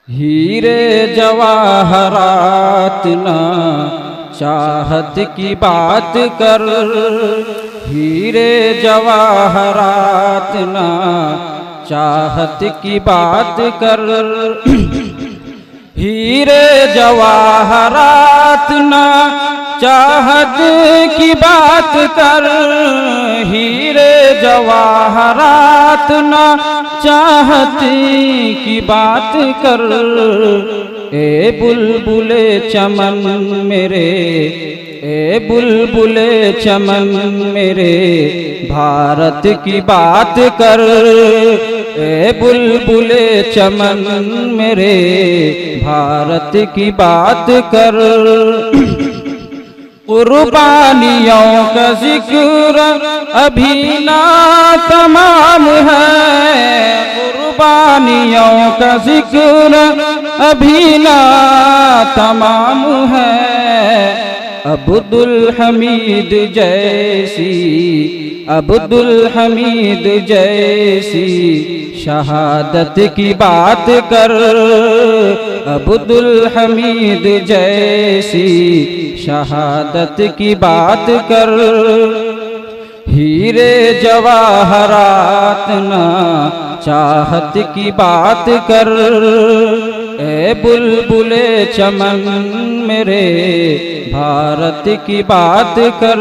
हीरे जवाहरात ना चाहत की बात कर, हीरे जवाहरात ना चाहत की बात कर। हीरे जवाहरात ना चाहत की बात कर, हीरे जवाहरात ना चाहत की बात कर। ए बुलबुले चमन मेरे, ए बुलबुले चमन मेरे भारत की बात कर। ए बुलबुले चमन मेरे भारत की बात कर। कुर्बानियों का जिक्र अभी ना तमाम है, कुर्बानियों का जिक्र अभी ना तमाम है। अब्दुल हमीद जैसी, अब्दुल हमीद जैसी शहादत की बात कर। अब्दुल हमीद जैसी शहादत की बात कर। हीरे जवाहरात ना चाहत की बात कर। ए बुलबुले चमन मेरे भारत की बात कर।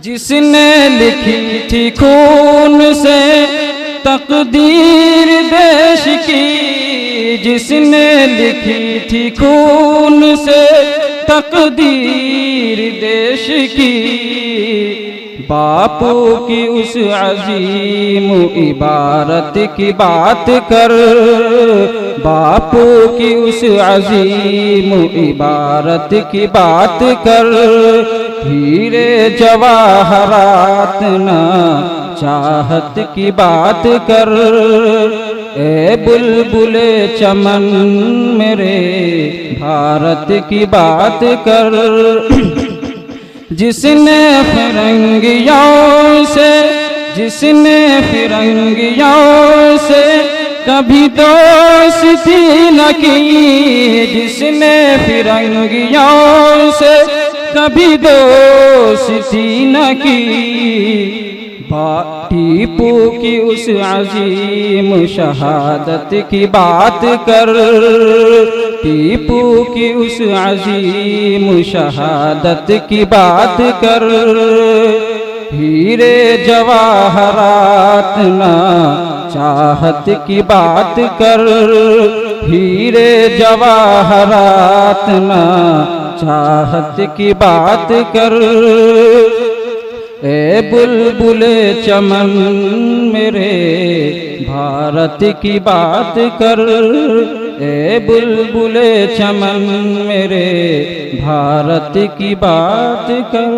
जिसने लिखी थी खून से तकदीर देश की, जिसने लिखी थी खून से तकदीर देश की। बापू की उस अजीम इबारत की बात कर। बापू की उस अजीम इबारत की बात कर। हीरे जवाहरात ना चाहत की बात कर। ए बुलबुले चमन मेरे भारत की बात कर। जिसने फिरंगियों से, जिसने फिरंगियों से कभी दोस्ती न की, जिसने फिरंगियों से कभी दोस्ती न की। टीपू की उस अजीम शहादत की बात कर। टीपू की उस अजीम शहादत की बात कर। हीरे जवाहरात ना चाहत की बात कर। हीरे जवाहरात ना चाहत की बात कर। ए बुलबुले चमन मेरे भारत की बात कर। ए बुलबुले चमन मेरे भारत की बात कर।